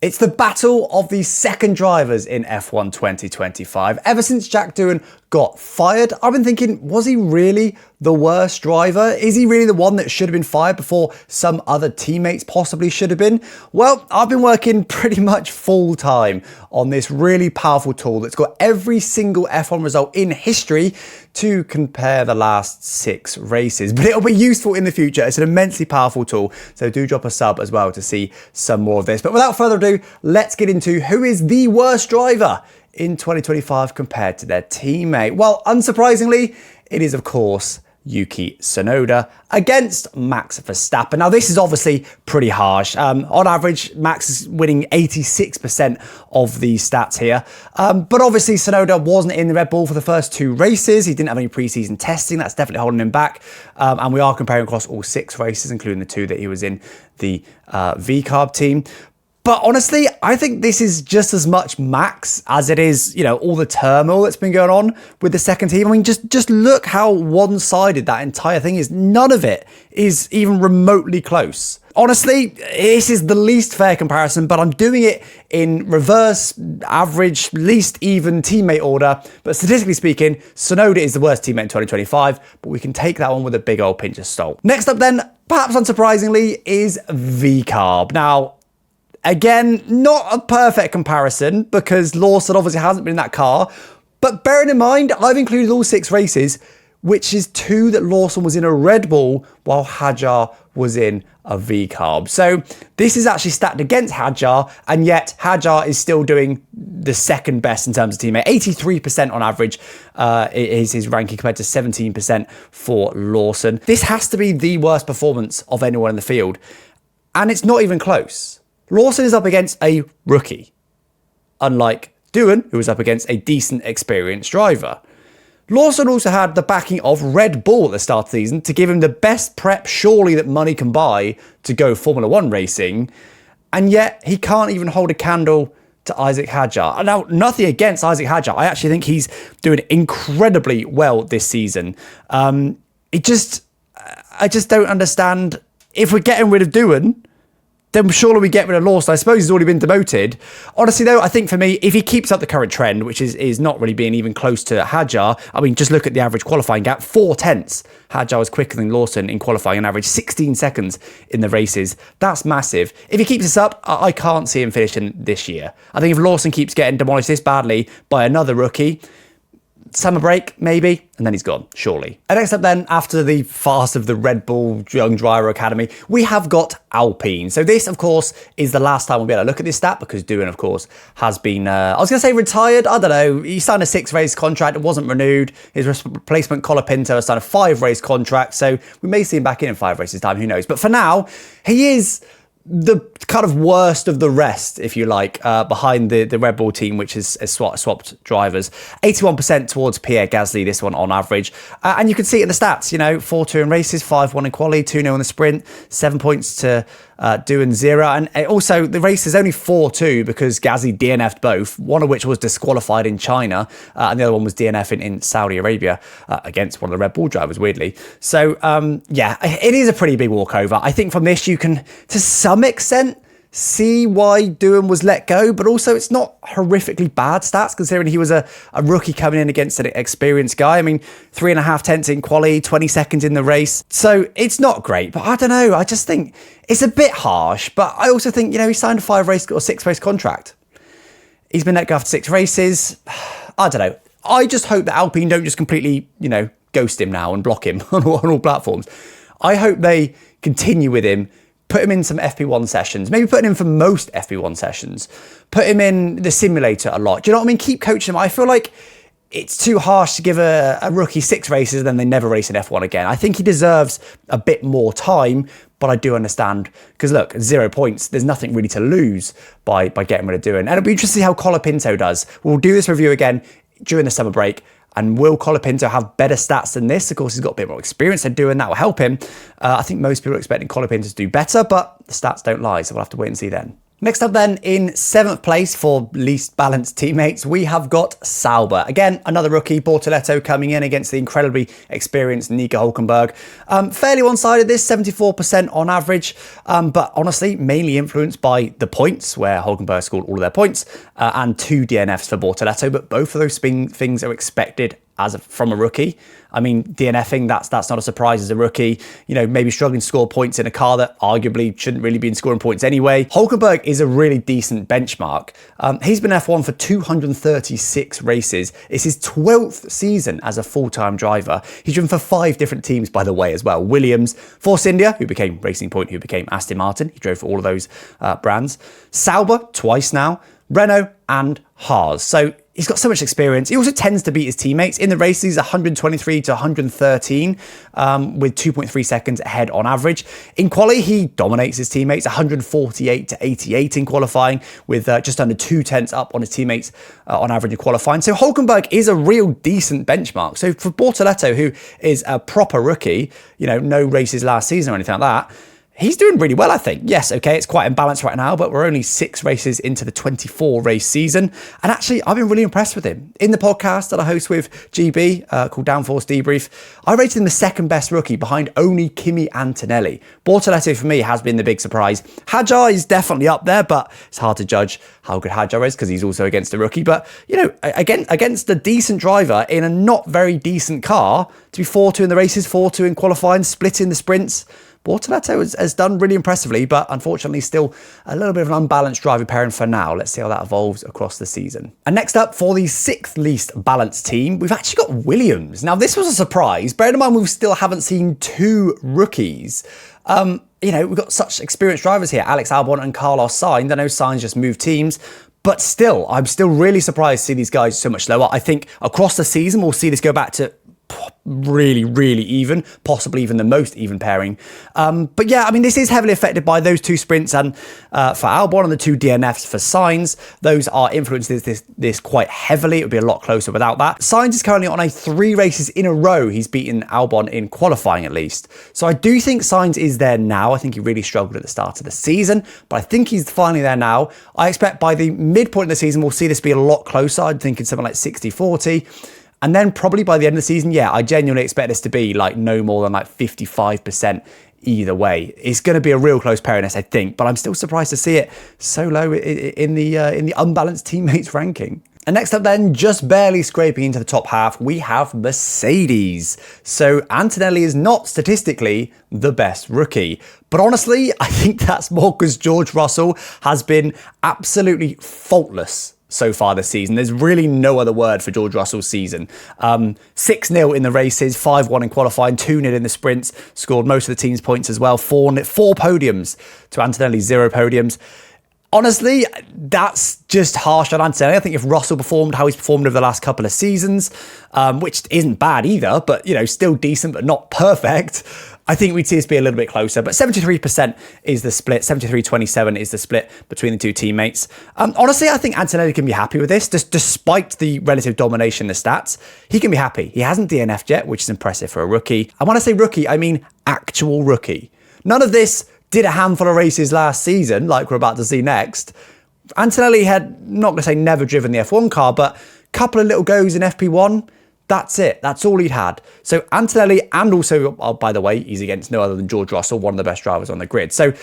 It's the battle of the second drivers in F1 2025. Ever since Jack Doohan got fired, I've been thinking, was he really the worst driver? Is he really the one that should have been fired before some other teammates possibly should have been? Well, I've been working pretty much full time on this really powerful tool that's got every single F1 result in history to compare the last 6 races. But it'll be useful in the future. It's an immensely powerful tool. So do drop a sub as well to see some more of this. But without further ado, let's get into who is the worst driver in 2025 compared to their teammate. Well, unsurprisingly, it is of course Yuki Tsunoda against Max Verstappen. Now, this is obviously pretty harsh. On average, Max is winning 86% of the stats here. But obviously, Tsunoda wasn't in the Red Bull for the first 2 races. He didn't have any preseason testing. That's definitely holding him back. And we are comparing across all 6 races, including the 2 that he was in the VCarb team. But honestly, I think this is just as much Max as it is, all the turmoil that's been going on with the second team. I mean, just look how one-sided that entire thing is. None of it is even remotely close. Honestly, this is the least fair comparison, but I'm doing it in reverse, average, least even teammate order. But statistically speaking, Tsunoda is the worst teammate in 2025, but we can take that one with a big old pinch of salt. Next up then, perhaps unsurprisingly, is VCarb. Now, again, not a perfect comparison because Lawson obviously hasn't been in that car. But bearing in mind, I've included all 6 races, which is 2 that Lawson was in a Red Bull while Hadjar was in a VCarb. So this is actually stacked against Hadjar, and yet Hadjar is still doing the second best in terms of teammate. 83% on average is his ranking compared to 17% for Lawson. This has to be the worst performance of anyone in the field, and it's not even close. Lawson is up against a rookie, unlike Doohan, who was up against a decent, experienced driver. Lawson also had the backing of Red Bull at the start of the season to give him the best prep surely that money can buy to go Formula 1 racing, and yet he can't even hold a candle to Isaac Hadjar. Now, nothing against Isaac Hadjar. I actually think he's doing incredibly well this season. I just don't understand. If we're getting rid of Doohan, then surely we get rid of Lawson. I suppose he's already been demoted. Honestly, though, I think for me, if he keeps up the current trend, which is not really being even close to Hadjar, I mean, just look at the average qualifying gap, 4/10. Hadjar was quicker than Lawson in qualifying, an average 16 seconds in the races. That's massive. If he keeps this up, I can't see him finishing this year. I think if Lawson keeps getting demolished this badly by another rookie, summer break, maybe, and then he's gone, surely. And next up then, after the farce of the Red Bull Young Driver Academy, we have got Alpine. So this, of course, is the last time we'll be able to look at this stat because Doohan, of course, has been, I was going to say retired. I don't know. He signed a 6-race contract. It wasn't renewed. His replacement, Colapinto, has signed a 5-race contract. So we may see him back in 5 races time. Who knows? But for now, he is the kind of worst of the rest, if you like, behind the Red Bull team, which has swapped drivers. 81% towards Pierre Gasly, this one on average. And you can see it in the stats, 4-2 in races, 5-1 in quali, 2-0 in the sprint, 7 points to Doohan 0. And also, the race is only 4-2 because Gasly DNF'd both, one of which was disqualified in China, and the other one was DNF in Saudi Arabia against one of the Red Bull drivers, weirdly. So, yeah, it is a pretty big walkover. I think from this, you can, to some extent, see why Doohan was let go, but also it's not horrifically bad stats considering he was a rookie coming in against an experienced guy. I mean, 3.5 tenths in quali, 20 seconds in the race. So it's not great, but I don't know. I just think it's a bit harsh, but I also think, he signed a 5-race or 6-race contract. He's been let go after 6 races. I don't know. I just hope that Alpine don't just completely, ghost him now and block him on all platforms. I hope they continue with him, put him in some FP1 sessions, maybe put him in for most FP1 sessions, put him in the simulator a lot. Do you know what I mean? Keep coaching him. I feel like it's too harsh to give a rookie 6 races and then they never race in F1 again. I think he deserves a bit more time, but I do understand because look, 0 points, there's nothing really to lose by getting rid of Doohan. And it'll be interesting to see how Colapinto does. We'll do this review again during the summer break. And will Colapinto have better stats than this? Of course, he's got a bit more experience than Doohan. That will help him. I think most people are expecting Colapinto to do better, but the stats don't lie, so we'll have to wait and see then. Next up then, in 7th place for least balanced teammates, we have got Sauber. Again, another rookie, Bortoleto, coming in against the incredibly experienced Nico Hulkenberg. Fairly one-sided this, 74% on average, but honestly, mainly influenced by the points, where Hulkenberg scored all of their points, and 2 DNFs for Bortoleto, but both of those things are expected from a rookie. I mean, DNFing, that's not a surprise as a rookie. You know, maybe struggling to score points in a car that arguably shouldn't really be scoring points anyway. Hulkenberg is a really decent benchmark. He's been F1 for 236 races. It's his 12th season as a full-time driver. He's driven for 5 different teams, by the way, as well. Williams, Force India, who became Racing Point, who became Aston Martin. He drove for all of those brands. Sauber, twice now. Renault and Haas. So he's got so much experience. He also tends to beat his teammates. In the races, he's 123 to 113 with 2.3 seconds ahead on average. In quali, he dominates his teammates, 148 to 88 in qualifying, with just under 2/10 up on his teammates on average in qualifying. So Hulkenberg is a real decent benchmark. So for Bortoleto, who is a proper rookie, you know, no races last season or anything like that, he's doing really well, I think. Yes, okay, it's quite imbalanced right now, but we're only 6 races into the 24 race season. And actually, I've been really impressed with him. In the podcast that I host with GB, called Downforce Debrief, I rated him the 2nd best rookie behind only Kimi Antonelli. Bortoleto, for me, has been the big surprise. Hadjar is definitely up there, but it's hard to judge how good Hadjar is because he's also against a rookie. But, you know, against a decent driver in a not very decent car, to be 4-2 in the races, 4-2 in qualifying, splitting the sprints, Bortoleto has done really impressively, but unfortunately still a little bit of an unbalanced driver pairing for now. Let's see how that evolves across the season. And next up, for the 6th least balanced team, we've actually got Williams. Now, this was a surprise. Bear in mind, we still haven't seen 2 rookies. You know, we've got such experienced drivers here, Alex Albon and Carlos Sainz. I know Sainz just moved teams, but still, I'm still really surprised to see these guys so much lower. I think across the season, we'll see this go back to really, really even, possibly even the most even pairing. But yeah, I mean, this is heavily affected by those 2 sprints and for Albon and the 2 DNFs for Sainz. Those are influenced this quite heavily. It would be a lot closer without that. Sainz is currently on a 3 races in a row. He's beaten Albon in qualifying at least. So I do think Sainz is there now. I think he really struggled at the start of the season, but I think he's finally there now. I expect by the midpoint of the season, we'll see this be a lot closer. I'm thinking something like 60-40. And then probably by the end of the season, yeah, I genuinely expect this to be like no more than like 55% either way. It's going to be a real close pairing, I think, but I'm still surprised to see it so low in the unbalanced teammates ranking. And next up then, just barely scraping into the top half, we have Mercedes. So Antonelli is not statistically the best rookie. But honestly, I think that's more because George Russell has been absolutely faultless so far this season. There's really no other word for George Russell's season. 6-0 in the races, 5-1 in qualifying, 2-0 in the sprints, scored most of the team's points as well. 4 podiums to Antonelli, 0 podiums. Honestly, that's just harsh on Antonelli. I think if Russell performed how he's performed over the last couple of seasons, which isn't bad either, but, you know, still decent, but not perfect, I think we'd see this be a little bit closer. But 73% is the split. 73-27 is the split between the 2 teammates. Honestly, I think Antonelli can be happy with this. Despite the relative domination in the stats, he can be happy. He hasn't DNF'd yet, which is impressive for a rookie. And when I say rookie, I mean actual rookie. None of this did a handful of races last season, like we're about to see next. Antonelli had, not going to say never driven the F1 car, but a couple of little goes in FP1. That's it. That's all he'd had. So Antonelli, and also, oh, by the way, he's against no other than George Russell, one of the best drivers on the grid. So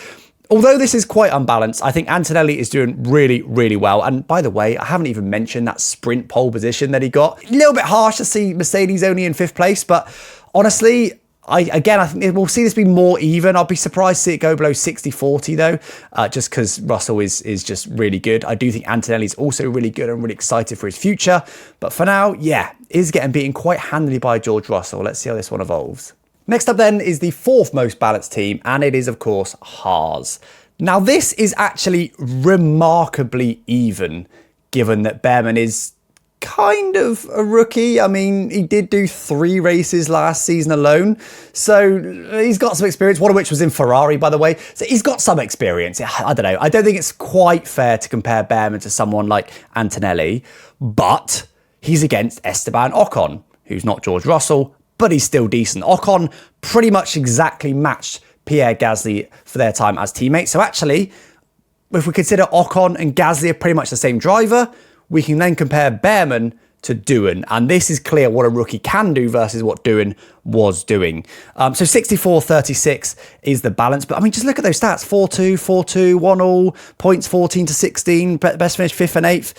although this is quite unbalanced, I think Antonelli is doing really, really well. And by the way, I haven't even mentioned that sprint pole position that he got. A little bit harsh to see Mercedes only in 5th place, but honestly, I think we'll see this be more even. I'll be surprised to see it go below 60-40 though, just because Russell is just really good. I do think Antonelli's also really good and really excited for his future. But for now, yeah, is getting beaten quite handily by George Russell. Let's see how this one evolves. Next up then is the 4th most balanced team, and it is, of course, Haas. Now, this is actually remarkably even, given that Bearman is kind of a rookie. I mean, he did do 3 races last season alone, so he's got some experience, one of which was in Ferrari, by the way. So he's got some experience. I don't know. I don't think it's quite fair to compare Bearman to someone like Antonelli, but he's against Esteban Ocon, who's not George Russell, but he's still decent. Ocon pretty much exactly matched Pierre Gasly for their time as teammates. So actually, if we consider Ocon and Gasly are pretty much the same driver, we can then compare Bearman to Doohan. And this is clear what a rookie can do versus what Doohan was doing. So 64-36 is the balance. But I mean, just look at those stats. 4-2, 4-2, 1-all, points 14 to 16, best finish 5th and 8th.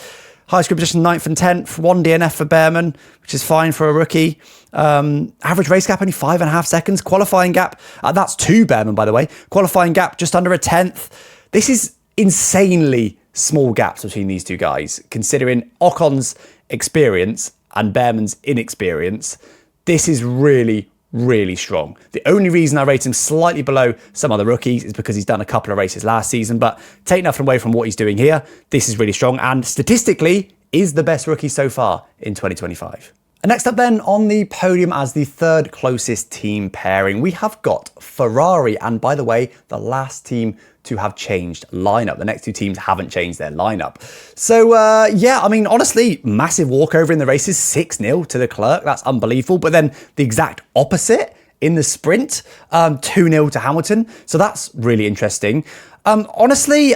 Highest grid position 9th and 10th, 1 DNF for Bearman, which is fine for a rookie. Average race gap only 5.5 seconds. Qualifying gap, that's 2 Bearman, by the way. Qualifying gap just under a 10th. This is insanely small gaps between these two guys, considering Ocon's experience and Bearman's inexperience. This is really, really strong. The only reason I rate him slightly below some other rookies is because he's done a couple of races last season, but take nothing away from what he's doing here. This is really strong and statistically is the best rookie so far in 2025. And next up then on the podium as the third closest team pairing, we have got Ferrari. And by the way, the last team to have changed lineup. The next two teams haven't changed their lineup. So yeah, I mean, honestly, massive walkover in the races, 6-0 to Leclerc. That's unbelievable. But then the exact opposite in the sprint, 2-0 to Hamilton. So that's really interesting. Honestly,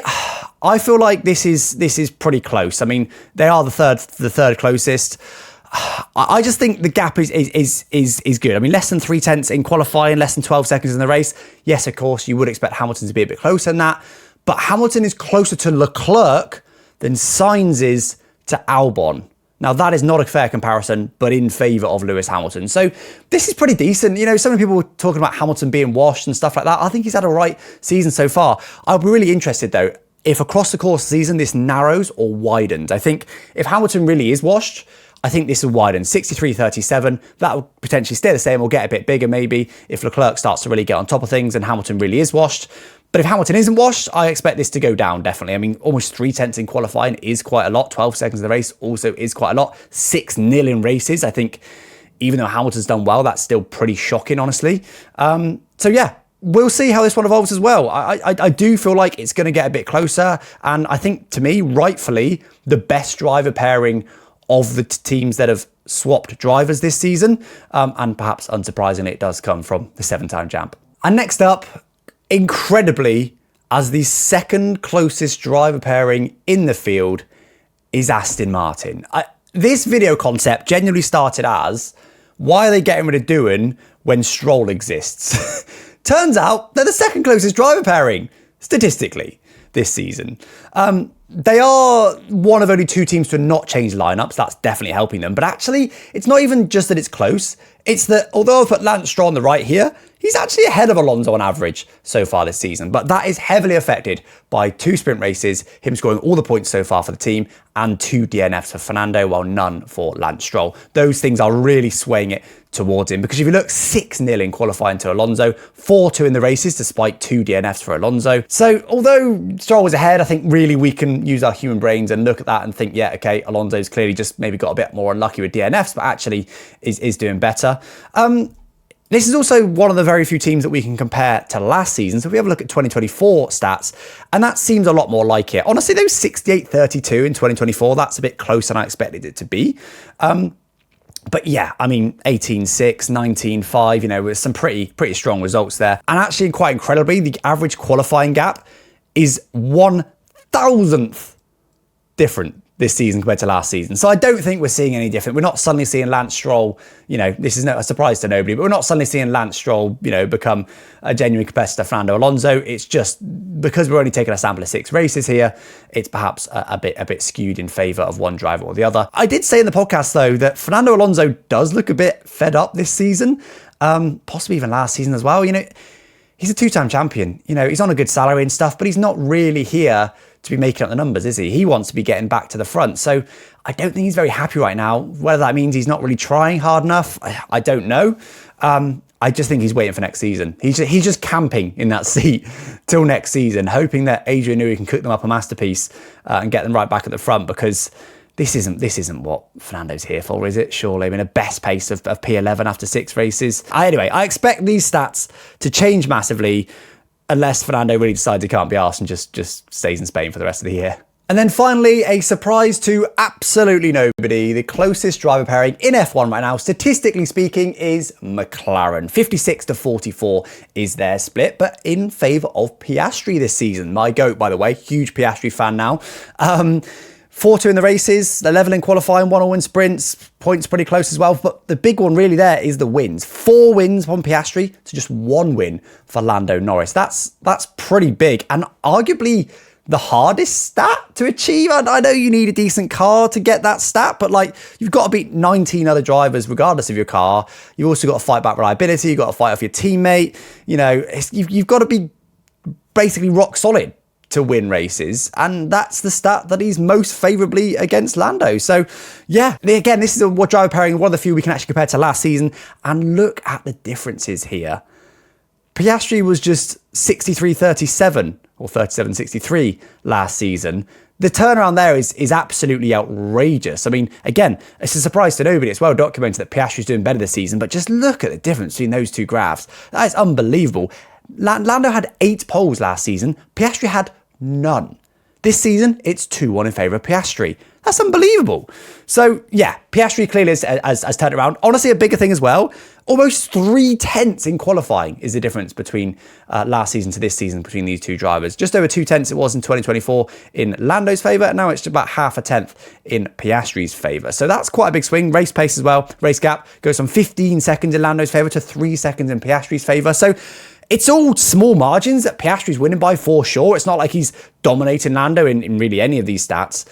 I feel like this is pretty close. I mean, they are the third closest. I just think the gap is good. I mean, less than 3/10 in qualifying, less than 12 seconds in the race. Yes, of course, you would expect Hamilton to be a bit closer than that. But Hamilton is closer to Leclerc than Sainz is to Albon. Now, that is not a fair comparison, but in favour of Lewis Hamilton. So this is pretty decent. You know, so many people were talking about Hamilton being washed and stuff like that. I think he's had a right season so far. I'll be really interested, though, if across the course of the season this narrows or widens. I think if Hamilton really is washed, I think this will widen. 63-37, that will potentially stay the same or get a bit bigger maybe if Leclerc starts to really get on top of things and Hamilton really is washed. But if Hamilton isn't washed, I expect this to go down, definitely. I mean, almost 3/10 in qualifying is quite a lot. 12 seconds in the race also is quite a lot. 6-0 in races. I think even though Hamilton's done well, that's still pretty shocking, honestly. So yeah, we'll see how this one evolves as well. I do feel like it's going to get a bit closer. And I think, to me, rightfully, the best driver pairing of the teams that have swapped drivers this season. And perhaps unsurprisingly, it does come from the 7-time champ. And next up, incredibly, as the second closest driver pairing in the field is Aston Martin. This video concept genuinely started as, why are they getting rid of Doohan when Stroll exists? Turns out they're the second closest driver pairing, statistically, this season. They are one of only 2 teams to not change lineups. That's definitely helping them. But actually, it's not even just that it's close. It's that although I've put Lance Stroll on the right here, he's actually ahead of Alonso on average so far this season. But that is heavily affected by 2 sprint races, him scoring all the points so far for the team, and 2 DNFs for Fernando, while none for Lance Stroll. Those things are really swaying it towards him. Because if you look, 6-0 in qualifying to Alonso, 4-2 in the races, despite 2 DNFs for Alonso. So although Stroll was ahead, I think really we can use our human brains and look at that and think, yeah, okay, Alonso's clearly just maybe got a bit more unlucky with DNFs, but actually is doing better. This is also one of the very few teams that we can compare to last season. So if we have a look at 2024 stats, and that seems a lot more like it. Honestly, those 68-32 in 2024, that's a bit closer than I expected it to be. But yeah, I mean, 18-6, 19-5, you know, with some pretty strong results there. And actually, quite incredibly, the average qualifying gap is 1,000th different this season compared to last season. So I don't think we're seeing any different. We're not suddenly seeing Lance Stroll, you know, this is a surprise to nobody, but we're not suddenly seeing Lance Stroll, you know, become a genuine competitor for Fernando Alonso. It's just because we're only taking a sample of 6 races here, it's perhaps a bit skewed in favour of one driver or the other. I did say in the podcast, though, that Fernando Alonso does look a bit fed up this season, possibly even last season as well. You know, he's a 2-time champion. You know, he's on a good salary and stuff, but he's not really here to be making up the numbers, is he? He wants to be getting back to the front. So I don't think he's very happy right now. Whether that means he's not really trying hard enough, I don't know. I just think he's waiting for next season. He's just camping in that seat till next season, hoping that Adrian Newey can cook them up a masterpiece and get them right back at the front, because this isn't what Fernando's here for, is it? Surely. I mean, a best pace of P11 after 6 races. Anyway, I expect these stats to change massively unless Fernando really decides he can't be arsed and just stays in Spain for the rest of the year. And then finally, a surprise to absolutely nobody. The closest driver pairing in F1 right now, statistically speaking, is McLaren. 56-44 is their split, but in favour of Piastri this season. My GOAT, by the way, huge Piastri fan now. 4-2 in the races, they're level in qualifying, 1-1 in sprints, points pretty close as well. But the big one really there is the wins. 4 wins on Piastri to just 1 win for Lando Norris. That's pretty big, and arguably the hardest stat to achieve. I know you need a decent car to get that stat, but like, you've got to beat 19 other drivers regardless of your car. You've also got to fight back reliability. You've got to fight off your teammate. You know, you've got to be basically rock solid to win races, and that's the stat that he's most favourably against Lando. So yeah, again, this is a driver pairing, one of the few we can actually compare to last season, and look at the differences here. Piastri was just 63-37 or 37-63 last season. The turnaround there is absolutely outrageous. I mean, again, it's a surprise to nobody. It's well documented that Piastri's doing better this season, but just look at the difference between those two graphs. That is unbelievable. Lando had 8 poles last season. Piastri had none. This season, it's 2-1 in favour of Piastri. That's unbelievable. So yeah, Piastri clearly has turned around. Honestly, a bigger thing as well. Almost 3 tenths in qualifying is the difference between last season to this season between these two drivers. Just over 2 tenths it was in 2024 in Lando's favour, and now it's about half a tenth in Piastri's favour. So that's quite a big swing. Race pace as well. Race gap goes from 15 seconds in Lando's favour to 3 seconds in Piastri's favour. So it's all small margins that Piastri's winning by for sure. It's not like he's dominating Lando in really any of these stats.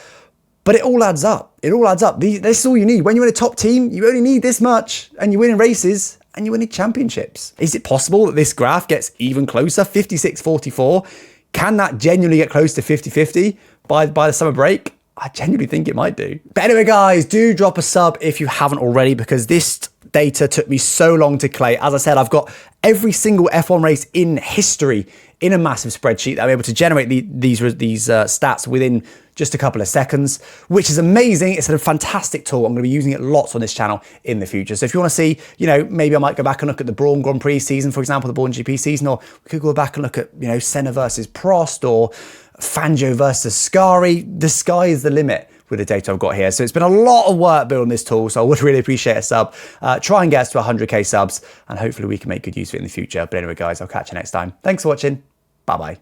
But it all adds up. It all adds up. This is all you need. When you're in a top team, you only need this much, and you win in races, and you win in championships. Is it possible that this graph gets even closer? 56-44. Can that genuinely get close to 50-50 by the summer break? I genuinely think it might do. But anyway, guys, do drop a sub if you haven't already, because this data took me so long to collate. As I said, I've got every single F1 race in history in a massive spreadsheet that I'm able to generate these stats within just a couple of seconds, which is amazing. It's a fantastic tool. I'm going to be using it lots on this channel in the future. So if you want to see, maybe I might go back and look at the Brawn Grand Prix season, for example, the Brawn GP season, or we could go back and look at, Senna versus Prost or Fangio versus Ascari. The sky is the limit with the data I've got here. So it's been a lot of work building this tool, so I would really appreciate a sub. Try and get us to 100k subs, and hopefully we can make good use of it in the future. But anyway, guys, I'll catch you next time. Thanks for watching. Bye-bye.